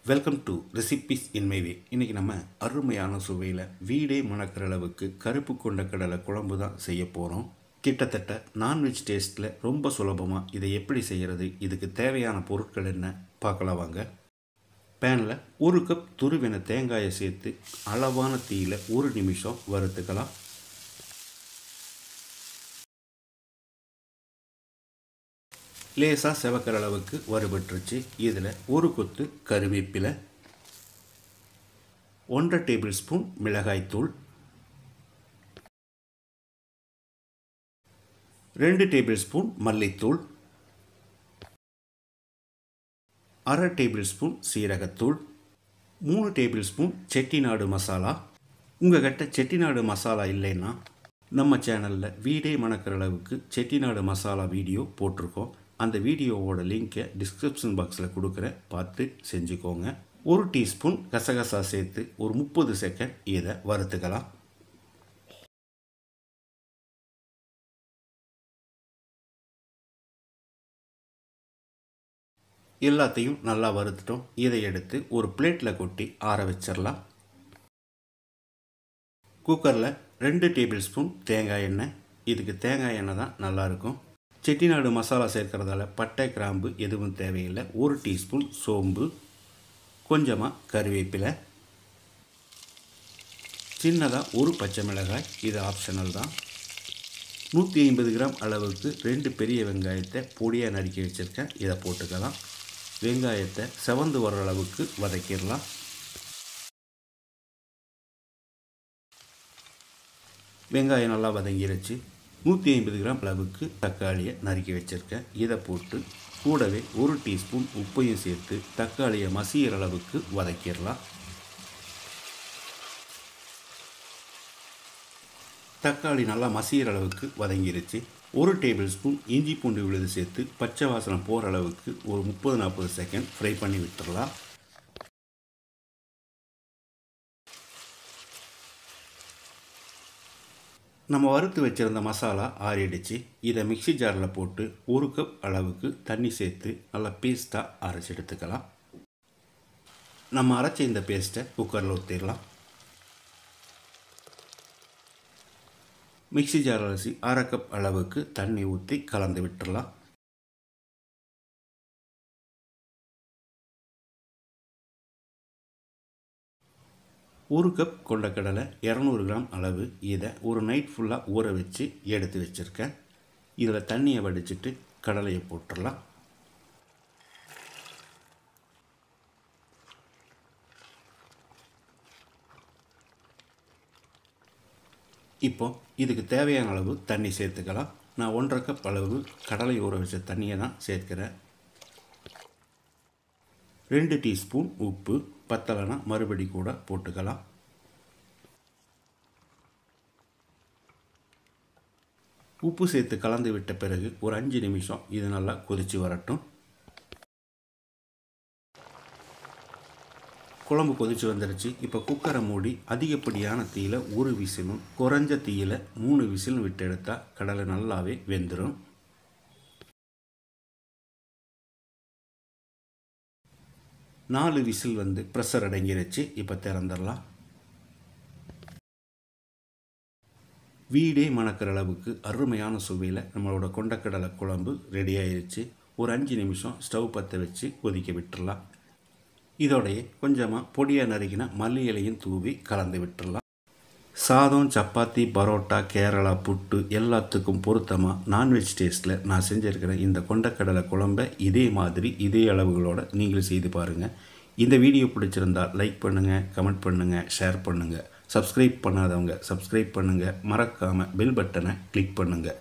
Welcome to recipes in my way. இன்றைக்கி நம்ம அருமையான சுவையில் வீடே மணக்கிற அளவுக்கு கருப்பு கொண்ட கடலை குழம்பு தான் செய்ய போகிறோம். கிட்டத்தட்ட நான்வெஜ் டேஸ்ட்டில் ரொம்ப சுலபமாக இதை எப்படி செய்கிறது, இதுக்கு தேவையான பொருட்கள் என்ன பார்க்கலாம் வாங்க. பேனில் 1 கப் துருவின தேங்காயை சேர்த்து அளவான தீயில் 1 நிமிஷம் வறுத்துக்கலாம். லேசாக செவக்கிற அளவுக்கு வறுபட்டுருச்சு. இதில் 1 கொத்து கருவேப்பிலை, 1.5 டேபிள் ஸ்பூன் மிளகாய்த்தூள், 2 டேபிள் ஸ்பூன் மல்லித்தூள், 1/2 டேபிள் ஸ்பூன் சீரகத்தூள், 3 டேபிள் ஸ்பூன் செட்டிநாடு மசாலா. உங்கள்கிட்ட செட்டிநாடு மசாலா இல்லைன்னா நம்ம சேனலில் வீடே மணக்கிற அளவுக்கு செட்டிநாடு மசாலா வீடியோ போட்டிருக்கோம். அந்த வீடியோவோட லிங்கை டிஸ்கிரிப்ஷன் பாக்ஸில் கொடுக்குறேன், பார்த்து செஞ்சுக்கோங்க. 1 டீஸ்பூன் கசகசா சேர்த்து ஒரு 30 செகண்ட் இதை வறுத்துக்கலாம். எல்லாத்தையும் நல்லா வறுத்துட்டோம். இதை எடுத்து ஒரு பிளேட்டில் கொட்டி ஆற வச்சிடலாம். குக்கரில் 2 டேபிள் ஸ்பூன் தேங்காய் எண்ணெய். இதுக்கு தேங்காய் எண்ணெய் தான் நல்லாயிருக்கும். செட்டிநாடு மசாலா சேர்க்கறதால பட்டை கிராம்பு எதுவும் தேவையில்லை. 1 டீஸ்பூன் சோம்பு, கொஞ்சமாக கருவேப்பிலை, சின்னதாக 1 பச்சை மிளகாய், இது ஆப்ஷனல் தான். 150 கிராம் அளவுக்கு 2 பெரிய வெங்காயத்தை பொடியாக நறுக்கி வச்சுருக்கேன், இதை போட்டுக்கலாம். வெங்காயத்தை செவந்து வர அளவுக்கு வதக்கிடலாம். வெங்காயம் நல்லா வதங்கிருச்சு. 150 கிராம் அளவுக்கு தக்காளியை நறுக்கி வச்சுருக்கேன், இதை போட்டு கூடவே 1 டீஸ்பூன் உப்பையும் சேர்த்து தக்காளியை மசிகிற அளவுக்கு வதக்கிடலாம். தக்காளி நல்லா மசிகிற அளவுக்கு வதங்கிருச்சு. 1 டேபிள் ஸ்பூன் இஞ்சி பூண்டு விழுது சேர்த்து பச்சை வாசனை போகிற அளவுக்கு ஒரு 30-40 செகண்ட் ஃப்ரை பண்ணி விட்டுடலாம். நம்ம வறுத்து வச்சுருந்த மசாலா ஆறிடுச்சு. இதை மிக்சி ஜாரில் போட்டு 1 கப் அளவுக்கு தண்ணி சேர்த்து நல்லா பேஸ்ட்டாக அரைச்சி எடுத்துக்கலாம். நம்ம அரைச்ச இந்த பேஸ்ட்டை குக்கரில் ஊற்றிடலாம். மிக்சி ஜார் அரிசி 1/2 கப் அளவுக்கு தண்ணி ஊற்றி கலந்து விட்டுடலாம். ஒரு கப் கொண்டக்கடலை 200 கிராம் அளவு. இதை ஒரு நைட் ஃபுல்லாக ஊற வச்சு எடுத்து வச்சுருக்கேன். இதில் தண்ணியை வடிச்சிட்டு கடலையை போட்டுடலாம். இப்போ இதுக்கு தேவையான அளவு தண்ணி சேர்த்துக்கலாம். நான் 1/2 கப் அளவு கடலை ஊற வச்ச தண்ணியை தான் சேர்க்கிறேன். 2 டீஸ்பூன் உப்பு, பத்தலைனா மறுபடி கூட போட்டுக்கலாம். உப்பு சேர்த்து கலந்து விட்ட பிறகு ஒரு 5 நிமிஷம் இது நல்லா கொதித்து வரட்டும். குழம்பு கொதித்து வந்துடுச்சு. இப்போ குக்கரை மூடி அதிகப்படியான தீயில் 1 விசிலும் குறைஞ்ச தீயில் 3 விசிலும் விட்டு எடுத்தால் கடலை நல்லாவே வெந்துடும். நாலு விசில் வந்து ப்ரெஷர் அடங்கிருச்சு. இப்போ திறந்துடலாம். வீடே மணக்கிற அளவுக்கு அருமையான சுவையில் நம்மளோட கொண்டக்கடலை குழம்பு ரெடி ஆயிடுச்சு. ஒரு 5 நிமிஷம் ஸ்டவ் பற்ற வச்சு கொதிக்க விட்டுடலாம். இதோடைய கொஞ்சமாக பொடியாக நறுக்கின மல்லி இலையும் தூவி கலந்து விட்டுடலாம். சாதம், சப்பாத்தி, பரோட்டா, கேரளா புட்டு எல்லாத்துக்கும் பொருத்தமாக நான்வெஜ் டேஸ்ட்டில் நான் செஞ்சுருக்கிறேன் இந்த கொண்டக்கடலை குழம்பை இதே மாதிரி இதே அளவுகளோடு நீங்களும் செய்து பாருங்கள். இந்த வீடியோ பிடிச்சிருந்தால் லைக் பண்ணுங்கள், கமெண்ட் பண்ணுங்கள், ஷேர் பண்ணுங்கள். சப்ஸ்கிரைப் பண்ணாதவங்க சப்ஸ்கிரைப் பண்ணுங்கள். மறக்காமல் பெல் பட்டனை கிளிக் பண்ணுங்கள்.